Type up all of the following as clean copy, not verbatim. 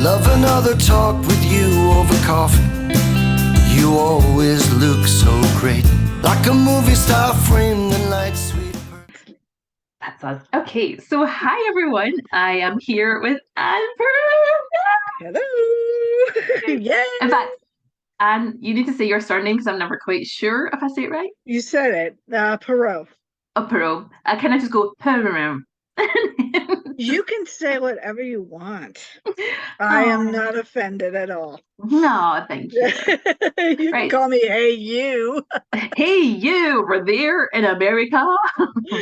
Love another talk with you over coffee. You always look so great, like a movie star framed in light, sweet. That's us. Okay, so hi everyone. I am here with Anne Perreault. Hello. Yay. In fact, Anne, you need to say your surname because I'm never quite sure if I say it right. You said it. Perot. Oh, Perreault. Can I just go Perreault? You can say whatever you want. I am Oh, not offended at all. no, thank you. You can Right. call me Hey You. Hey, you were there in America.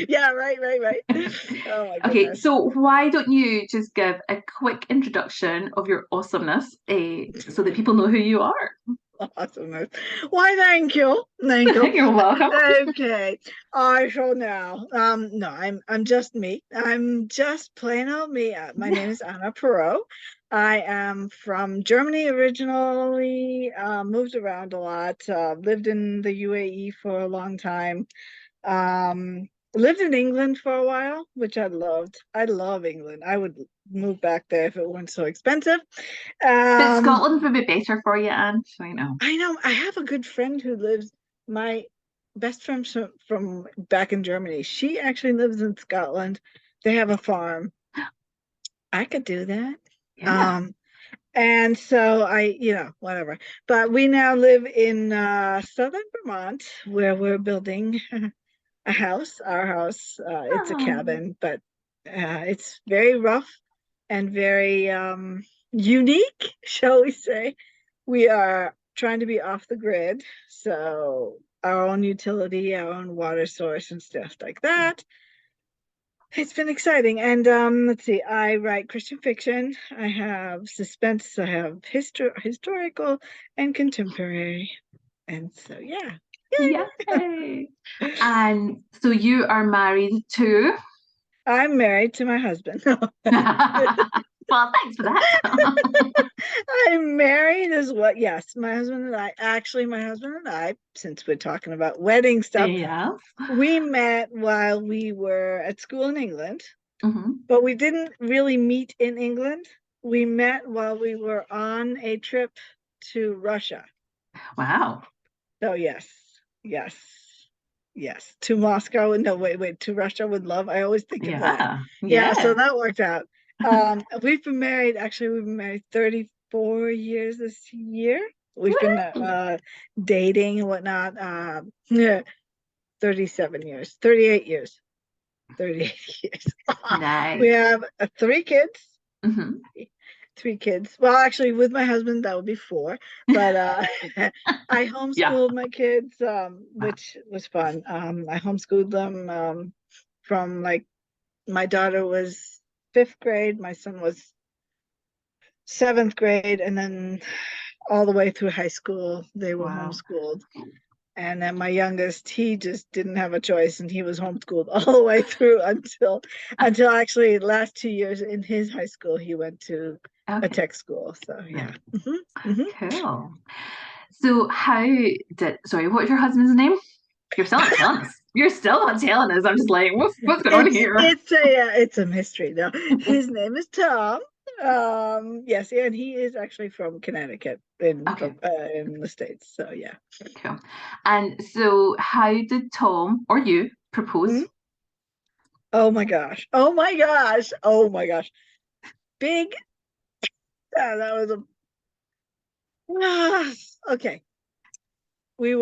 Yeah, right. Oh my Okay, goodness. so why don't you just give a quick introduction of your awesomeness so that people know who you are? Awesomeness. Why, thank you. Thank you. You're welcome. Okay. I shall now. No, I'm just me. I'm just plain old me. My name is Anna Perreault. I am from Germany originally, moved around a lot, lived in the UAE for a long time. Lived in England for a while, which I loved. I love England. I would move back there if it weren't so expensive. But Um, Scotland would be better for you, Anne. So I know. I know I have a good friend who lives, my best friend from back in Germany. She actually lives in Scotland. They have a farm. I could do that. Yeah. Um, and so whatever. But we now live in southern Vermont where we're building a house, our house. It's a Oh, cabin, but it's very rough and very unique, shall we say. We are trying to be off the grid, so our own utility, our own water source, and stuff like that. It's been exciting. And let's see, I write Christian fiction, I have suspense, I have historical and contemporary. And so, yeah. yay. And so you are married to. I'm married to my husband. Well, thanks for that. I'm married as well. Yes, my husband and I, actually, my husband and I, since we're talking about wedding stuff, Yeah. we met while we were at school in England, Hmm. but we didn't really meet in England. We met while we were on a trip to Russia. Wow. So yes, yes, to Moscow. No, wait, to Russia with love. I always think of that. Yeah. Yeah, so Yeah. that worked out. We've been married 34 years this year. We've been Woo. dating and whatnot. Yeah, 37 years, 38 years, 38 years. We Nice. have three kids. Hmm. 3 kids. Well, actually, with my husband, that would be four. But I Yeah. homeschooled my kids, Wow. which was fun. I homeschooled them from like my daughter was fifth grade, my son was seventh grade, and then all the way through high school, they were Wow. homeschooled. And then my youngest, he just didn't have a choice, and he was homeschooled all the way through until actually last 2 years in his high school, he went to a Okay. tech school. So yeah. Right. Hmm. Cool. So how did, sorry, what's your husband's name? You're still not telling us. You're still not telling us. I'm just like, what's going on here? It's a mystery. No, his name is Tom. Yes, and he is actually from Connecticut Okay, in the States. So yeah. cool. And so how did Tom or you propose? Mhm. Oh my gosh. Oh my gosh. Oh my gosh. Big. That was a. Okay. He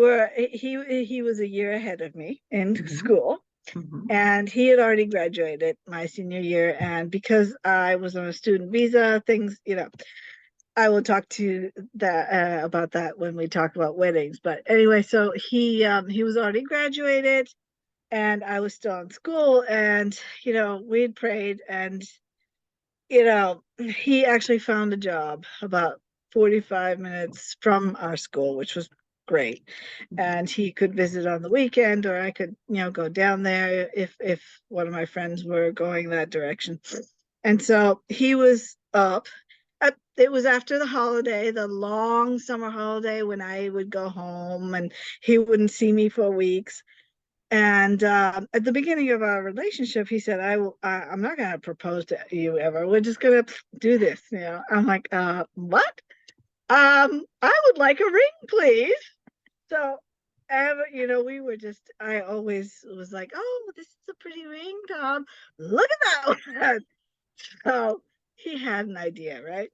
was a year ahead of me in Hmm. school, Hmm. and he had already graduated my senior year. And because I was on a student visa, things, I will talk to that about that when we talk about weddings. But anyway, so he was already graduated, and I was still in school, and we had prayed, and he actually found a job about 45 minutes from our school, which was great. And he could visit on the weekend, or I could, go down there if one of my friends were going that direction. And so he was up. It was after the holiday, the long summer holiday when I would go home and he wouldn't see me for weeks. And at the beginning of our relationship, he said, I'm not going to propose to you ever. We're just going to do this. I'm like, what? I would like a ring, please. So, we were just, I always was like, oh, this is a pretty ring, Tom. Look at that one. So he had an idea, right?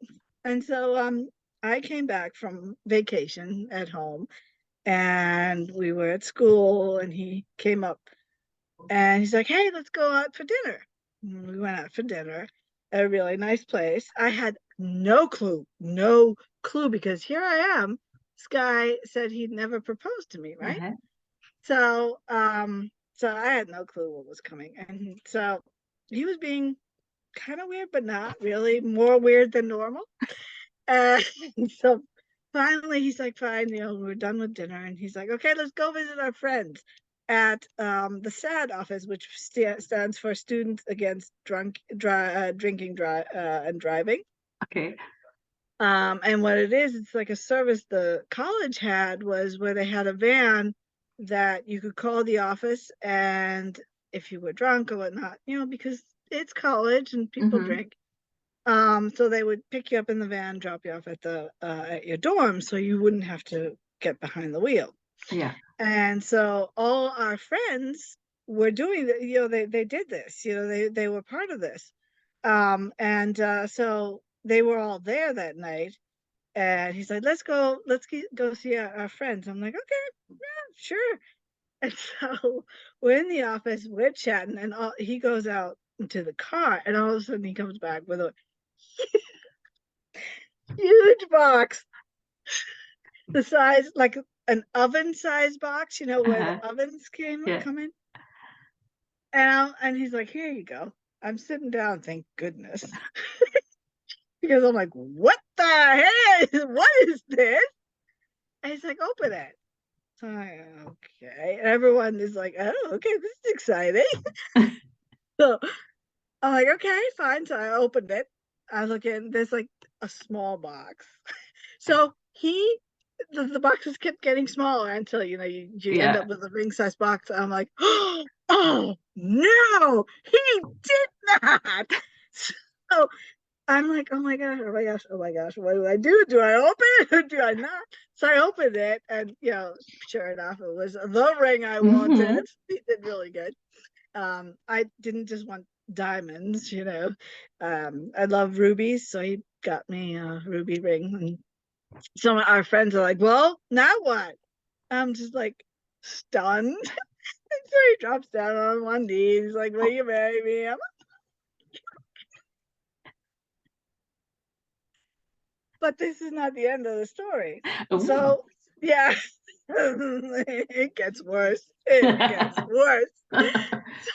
And so I came back from vacation at home and we were at school and he came up and he's like, hey, let's go out for dinner. And we went out for dinner at a really nice place. I had no clue, because here I am. This guy said he'd never proposed to me, right? Uh-huh. So I had no clue what was coming. And so he was being kind of weird, but not really, more weird than normal. And so finally he's like, fine, we're done with dinner. And he's like, okay, let's go visit our friends at the SAD office, which stands for Students Against Drinking and Driving. Okay. And what it is, it's like a service the college had, was where they had a van that you could call the office, and if you were drunk or whatnot, because it's college and people Mm-hmm. drink. So they would pick you up in the van, drop you off at your dorm, so you wouldn't have to get behind the wheel. Yeah. And so all our friends were doing that. They did this. They were part of this. And so they were all there that night. And he's like, let's go see our friends. I'm like, okay, yeah, sure. And so we're in the office, we're chatting, and he goes out into the car, and all of a sudden he comes back with a huge box, the size like an oven size box, where Uh-huh. the ovens Yeah. come in. And he's like, here you go. I'm sitting down, thank goodness. Because I'm like, what the heck? What is this? And he's like, open it. So okay. And everyone is like, oh, okay, this is exciting. So I'm like, okay, fine. So I opened it. I look in, there's like a small box. So the boxes kept getting smaller until you end Yeah. up with a ring size box. I'm like, oh no, he did not. So I'm like, oh my gosh, oh my gosh, oh my gosh, what do I do? Do I open it or do I not? So I opened it, and sure enough, it was the ring I Mm-hmm. wanted. He did really good. I didn't just want diamonds. I love rubies, so he got me a ruby ring. And some of our friends are like, well, now what? I'm just like stunned. And so he drops down on one knee. He's like, will you marry me? But this is not the end of the story. Ooh. So, yeah, it gets worse. It gets worse.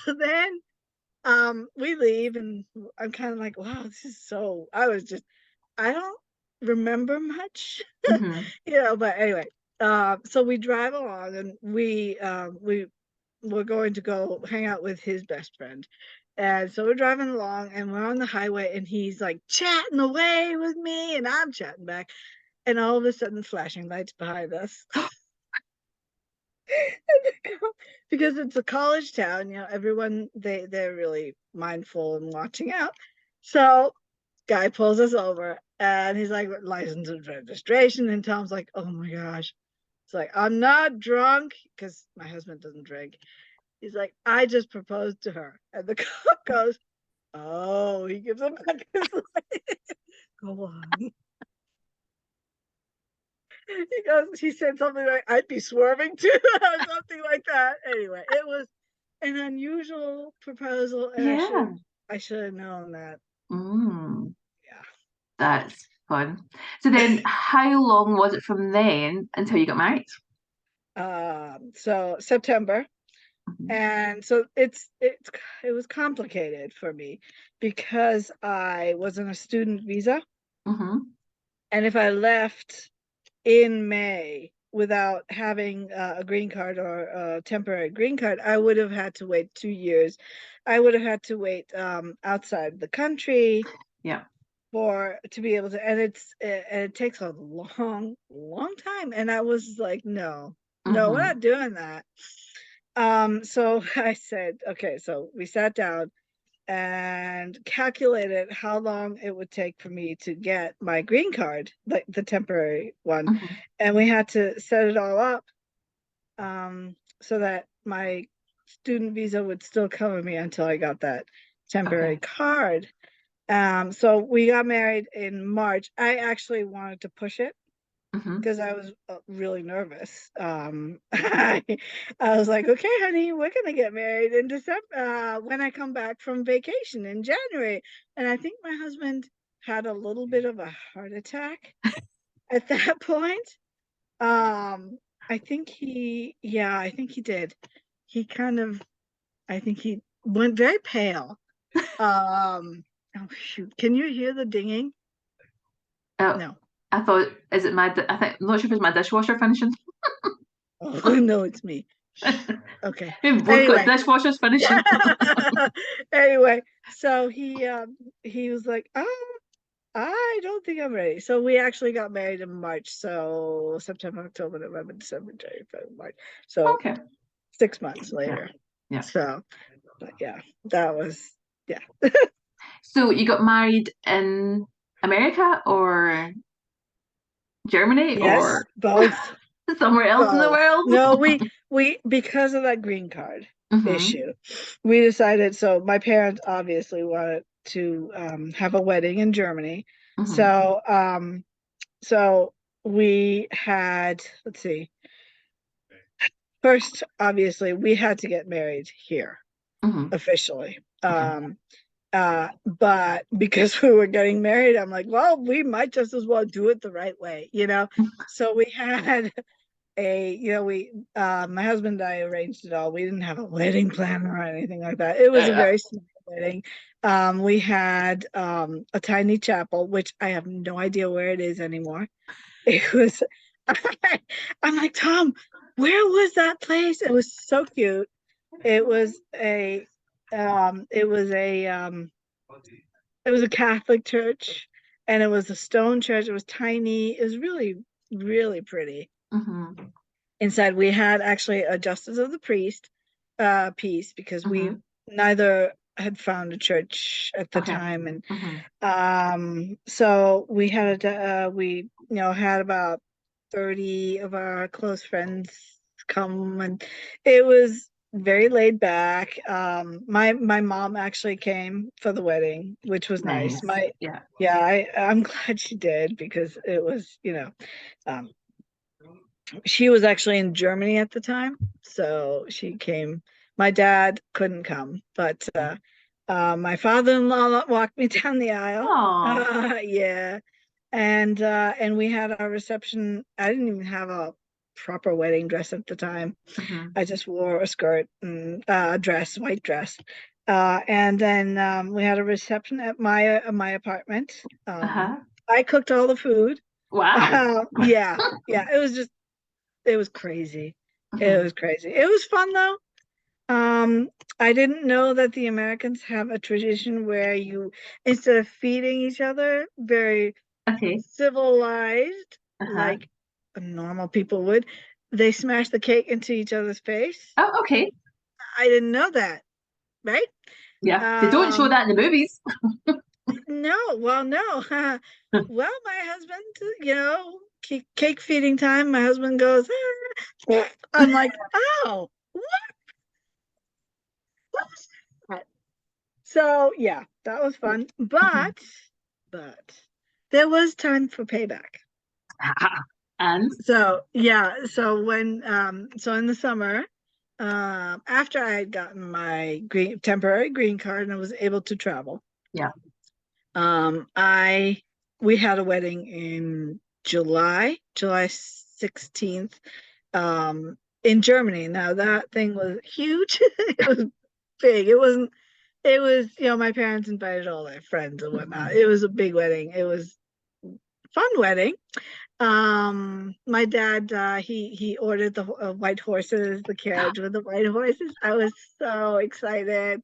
So then we leave, and I'm kind of like, wow, this is I don't remember much. Mm-hmm. But anyway, so we drive along, and we were going to go hang out with his best friend. And so we're driving along, and we're on the highway, and he's like chatting away with me, and I'm chatting back. And all of a sudden, flashing lights behind us. Because it's a college town, everyone, they're really mindful and watching out. So guy pulls us over, and he's like, license and registration. And Tom's like, oh my gosh. It's like, I'm not drunk, because my husband doesn't drink. He's like, I just proposed to her. And the cop goes, oh, he gives him back his light. Go on. He said something like, I'd be swerving too, or something like that. Anyway, it was an unusual proposal, and Yeah. I should have known that. Mm. Yeah. That's fun. So then, how long was it from then until you got married? So September. Mm-hmm. And so it was complicated for me because I was on a student visa. Mm-hmm. And if I left in May without having a green card or a temporary green card, I would have had to wait 2 years. I would have had to wait outside the country Yeah. to be able to, and it takes a long time. And I was like, no, we're Mm-hmm. not doing that. So I said, okay, so we sat down and calculated how long it would take for me to get my green card, like the temporary one. Mhm. And we had to set it all up so that my student visa would still cover me until I got that temporary Okay. card. So we got married in March. I actually wanted to push it Mhm. because I was really nervous. I was like, okay, honey, we're gonna get married in December when I come back from vacation in January. And I think my husband had a little bit of a heart attack at that point. Um, I think he did. He kind of, I think he went very pale. Oh shoot, can you hear the dinging? Oh, No. I thought, is it I think, I'm not sure if it's my dishwasher finishing. Oh, no, it's me. Okay. We've both got Anyway, dishwashers finishing. anyway, so he was like, "Oh, I don't think I'm ready." So we actually got married in March. So September, October, November, December, January, February, March. So Okay. 6 months Yeah. later. Yeah. So, but yeah, that was yeah. So you got married in America or Germany Yes, or both, somewhere else in the both. world? No, we because of that green card Hmm. issue, we decided. So my parents obviously wanted to have a wedding in Germany. Hmm. So we had, let's see, first, obviously, we had to get married here Hmm. officially. Okay. But because we were getting married, I'm like, well, we might just as well do it the right way, you know? So we had my husband and I arranged it all. We didn't have a wedding planner or anything like that. It was a Uh, very small wedding. We had a tiny chapel, which I have no idea where it is anymore. It was, I'm like, Tom, where was that place? It was so cute. It was a, it was a, it was a Catholic church, and it was a stone church. It was tiny. It was really, really pretty. hmm. Inside, we had actually a justice of the priest piece because we Hmm. neither had found a church at the Okay. time, and Hmm. so we had about 30 of our close friends come, and it was very laid back. My mom actually came for the wedding, which was nice. Nice. My Yeah. Yeah, I'm glad she did because it was, um, she was actually in Germany at the time, so she came. My dad couldn't come, but my father-in-law walked me down the aisle. Oh. Yeah, and we had our reception. I didn't even have a proper wedding dress at the time. Hmm. I just wore a skirt and a dress, white dress. And then we had a reception at my apartment. Uh-huh. I cooked all the food. Wow. Yeah, yeah. It was crazy. It Hmm. was crazy. It was fun though. Um, I didn't know that the Americans have a tradition where you, instead of feeding each other, very Okay. civilized, Uh-huh. like normal people would, they smash the cake into each other's face. Oh, okay. I didn't know that, right? Yeah. They don't show Um, that in the movies. no, well, no. Well, my husband, cake feeding time, my husband goes, "Ah." I'm like, oh, what was that? So yeah, that was fun. Mhm. But there was time for payback. And So yeah, so in the summer, after I had gotten my temporary green card and I was able to travel, yeah. I we had a wedding in July 16th, in Germany. Now that thing was huge. It was big. It was, my parents invited all their friends and whatnot. Mhm. It was a big wedding. It was fun wedding. My dad, he ordered the white horses, the carriage with the white horses. I was so excited.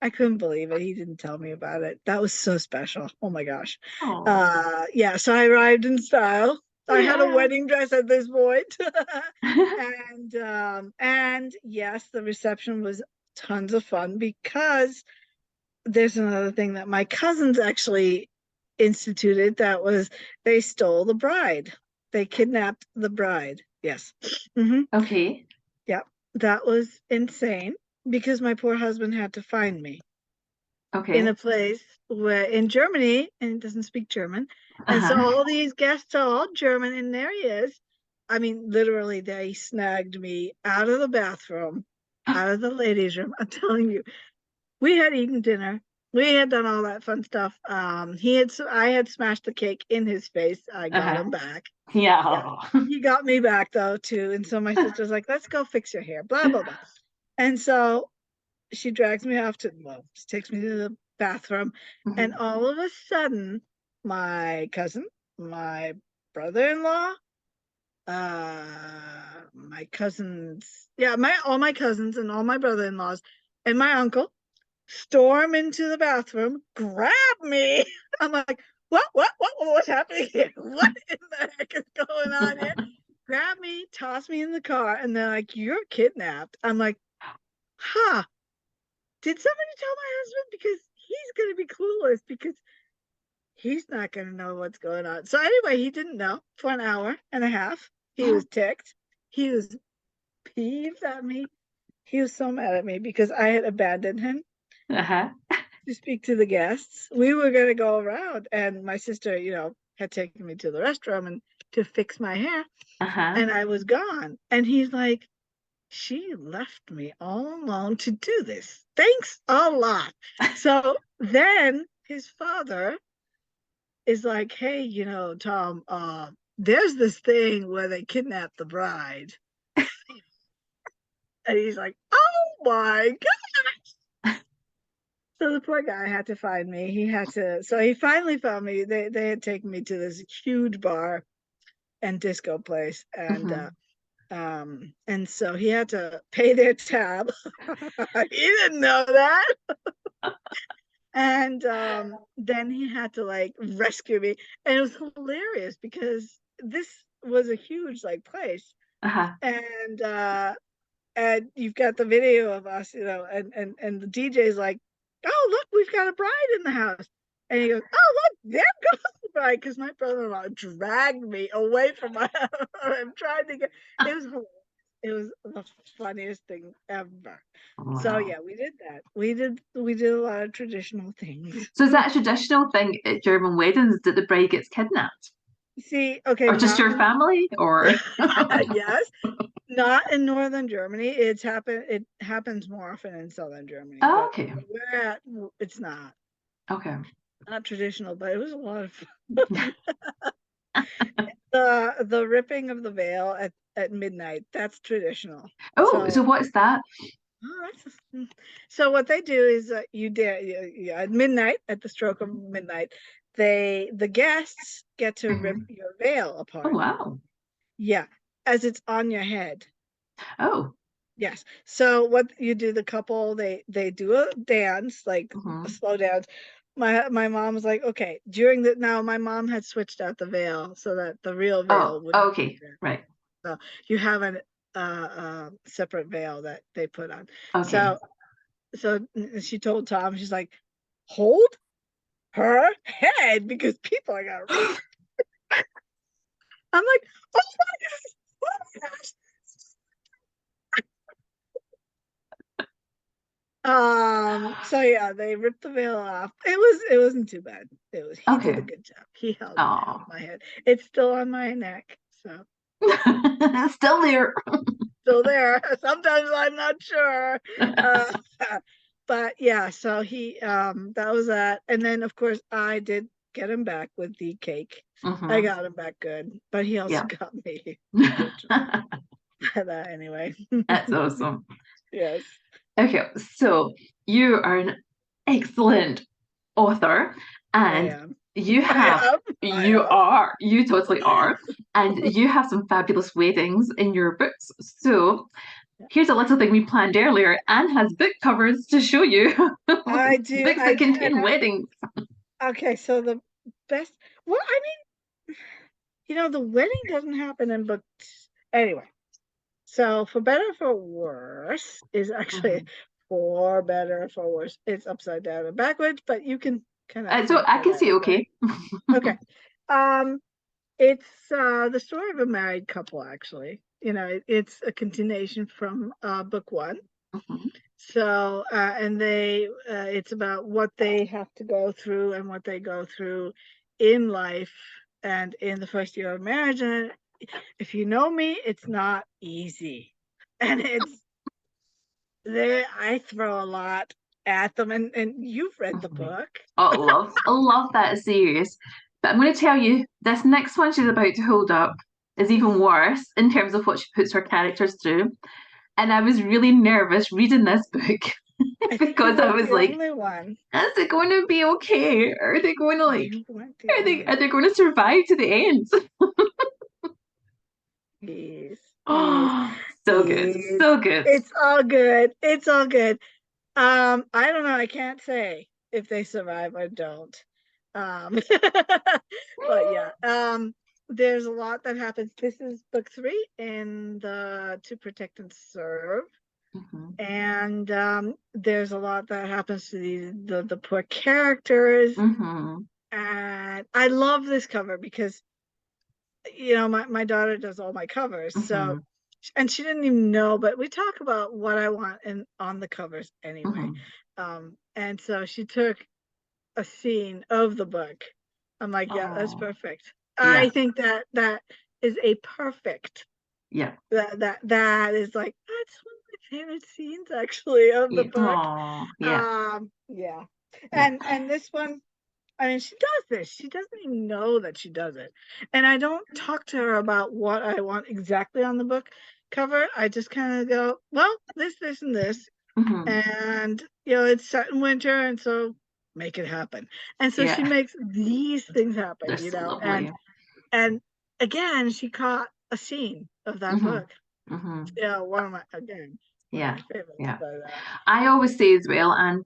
I couldn't believe it. He didn't tell me about it. That was so special. Oh my gosh. Oh. Yeah, so I arrived in style. I had a Yeah. wedding dress at this point. And yes, the reception was tons of fun because there's another thing that my cousins actually instituted, that was they stole the bride. They kidnapped the bride. Yes. Hmm. Okay. Yeah. That was insane because my poor husband had to find me in a Okay. place where in Germany, and he doesn't speak German. And so Uh-huh. all these guests are all German, and there he is. I mean, literally, they snagged me out of the bathroom, out of the ladies' room. I'm telling you, we had eaten dinner. We had done all that fun stuff. I had smashed the cake in his face. I got Uh-huh. him back. Yeah. Yeah. He got me back though, too. And so my sister's like, let's go fix your hair, blah, blah, blah. And so she drags me off to, well, she takes me to the bathroom. And Mhm. all of a sudden, my cousin, my brother-in-law, my cousins, yeah, all my cousins and all my brother-in-laws and my uncle storm into the bathroom, grab me. I'm like, what's happening here? What in the heck is going on here? Grab me, toss me in the car, and they're like, you're kidnapped. I'm like, huh, did somebody tell my husband? Because he's going to be clueless because he's not going to know what's going on. So anyway, he didn't know for an hour and a half. He was ticked. He was peeved at me. He was so mad at me because I had abandoned him Uh-huh. to speak to the guests. We were going to go around, and my sister, had taken me to the restroom and to fix my hair, Uh-huh. and I was gone. And he's like, she left me all alone to do this. Thanks a lot. So then his father is like, hey, Tom, there's this thing where they kidnap the bride. And he's like, oh my God. So the poor guy had to find me. So he finally found me. They had taken me to this huge bar and disco place. Mhm. And so he had to pay their tab. He didn't know that. And then he had to like rescue me. And it was hilarious because this was a huge like place. Uh-huh. And you've got the video of us, and the DJ's like, oh, look, we've got a bride in the house. And he goes, oh, look, there goes the bride, because my brother-in-law dragged me away from my I'm trying to get it was hilarious. It was the funniest thing ever. So Wow. yeah, we did that. We did a lot of traditional things. So is that a traditional thing at German weddings that the bride gets kidnapped? See, okay, Or just not your in family? Or yes, not in northern Germany. It happens more often in southern Germany, Oh, but okay. where at, it's Okay. not traditional, but it was a lot of fun. The ripping of the veil at midnight, that's traditional. Oh, So so what's that? so what they do is at midnight, at the stroke of midnight, the guests get to rip Mhm. your veil Oh, apart. wow. Yeah, as it's on your head. Oh. Yes. So what you do, the couple, they do a dance, like a Mhm. slow dance. My mom was like, okay, during the now my mom had switched out the veil so that the real Oh, veil wouldn't be okay. there. Right. So you have separate veil that they put on. Okay. So she told Tom, she's like, hold her head because people are gonna read. I'm like, oh my gosh. So yeah, they ripped the veil off. It wasn't too bad. He did a Okay. good job. He held Oh. my head. It's still on my neck, so Still there. still there. Sometimes I'm not sure. Uh, but yeah, so he that was that. And then of course I did get him back with the cake. I Hmm. got him back good, but he also Yeah. got me, unfortunately. But anyway. That's awesome. Yes. Okay, so you are an excellent author, I and am. you I have am. I am. you totally are, and you have some fabulous weddings in your books. So here's a little thing we planned earlier. Anne has book covers to show you. I do. Books that And contain weddings. okay, so the best. Well, I mean, the wedding doesn't happen in book. Anyway, so for better or for worse is actually for better or for worse. It's upside down and backwards, but you can kind of So I can see okay. Okay. It's the story of a married couple, actually. It's a continuation from book one. So, and it's about what they have to go through and what they go through in life and in the first year of marriage. And if you know me, it's not easy. And I throw a lot at them. And you've read the book. Oh, I love that series. But I'm going to tell you, this next one she's about to hold up is even worse in terms of what she puts her characters through. And I was really nervous reading this book because I was like, is it going to be okay? Are they going to are they going to survive to the end? Yes. Oh, so good. So good. It's all good. It's all good. I don't know. I can't say if they survive or don't. But yeah. There's a lot that happens. This is book 3 in the To Protect and Serve. And there's a lot that happens to the poor characters. And I love this cover because my daughter does all my covers. So, and she didn't even know, but we talk about what I want on the covers anyway. And so she took a scene of the book. I'm like, yeah, that's perfect. Yeah. I think that is a perfect. Yeah. That is like, that's one of my favorite scenes actually of the book. Yeah. Yeah. And this one, I mean, she does this. She doesn't even know that she does it. And I don't talk to her about what I want exactly on the book cover. I just kind of go, well, this, and this. And, it's set in winter. And so make it happen. And so she makes these things happen, so and again, she caught a scene of that book. Yeah, one of my favorites. Yeah. I always say as well, and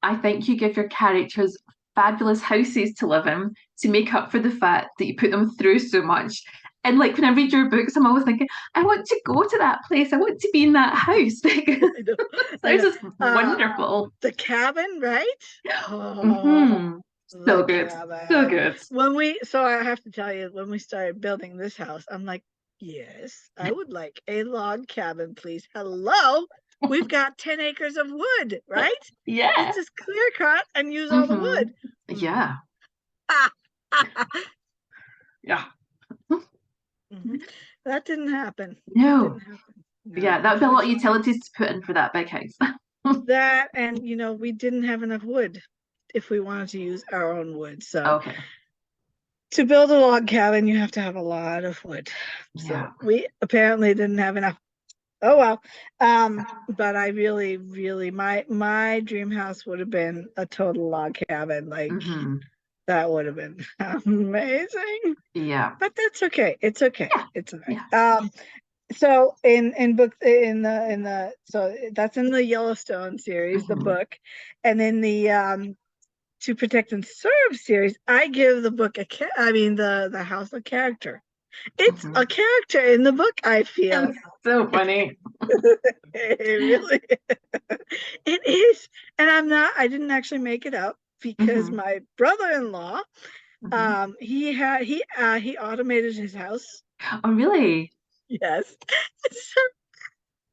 I think you give your characters fabulous houses to live in to make up for the fact that you put them through so much. And like when I read your books, I'm always thinking, I want to go to that place. I want to be in that house. It's just wonderful. The cabin, right? Oh, so good. Cabin. So good. So I have to tell you, when we started building this house, I'm like, yes, I would like a log cabin, please. Hello. We've got 10 acres of wood, right? Yeah. Let's just clear cut and use all the wood. Yeah. Yeah. That didn't happen. No. Yeah, that would be a lot of utilities to put in for that big house. That, and we didn't have enough wood if we wanted to use our own wood. So to build a log cabin, you have to have a lot of wood. So we apparently didn't have enough. Oh well. But I really my dream house would have been a total log cabin. Like that would have been amazing. Yeah. But that's okay. It's okay. It's okay. Yeah. So in so that's in the Yellowstone series, the book, and in the To Protect and Serve series, I give the book the house a character. It's a character in the book, I feel. It's so funny. It really it is. And I didn't actually make it up because my brother-in-law, he automated his house. Oh, really? Yes. So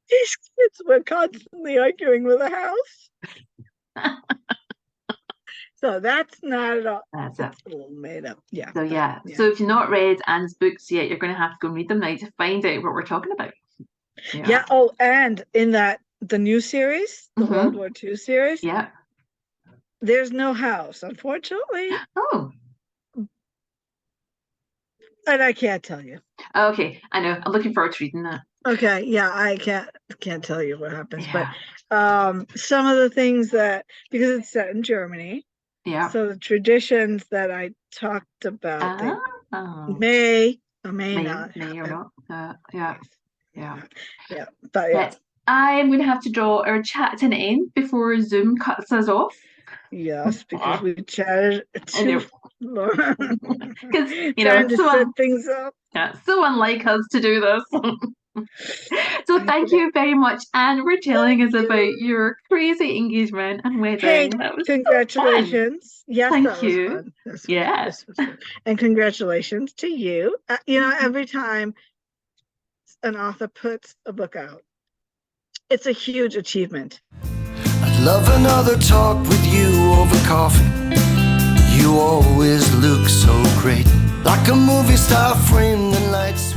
these kids were constantly arguing with the house. So that's not at all. That's a little made up. Yeah. So yeah. So if you've not read Anne's books yet, you're going to have to go and read them now to find out what we're talking about. Yeah. Oh, and in the new series, the World War II series. Yeah. There's no house, unfortunately. Oh. And I can't tell you. Okay, I know. I'm looking forward to reading that. Okay, yeah, I can't tell you what happens, but some of the things because it's set in Germany. Yeah. So the traditions that I talked about may or may not. May or not. Yeah. But yeah. I'm going to have to draw our chat to an end before Zoom cuts us off. Yes, because we chatted Laura. Because, Trying to so, set things up. yeah, so unlike us to do this. So thank you very much, Anne, for telling us about your crazy engagement and Hey, wedding. That was so fun. congratulations. Yes, Thank that was you. fun. Yeah. This was fun. And congratulations to you. Every time an author puts a book out, it's a huge achievement. I'd love another talk with you over coffee. You always look so great, like a movie star framed in lights.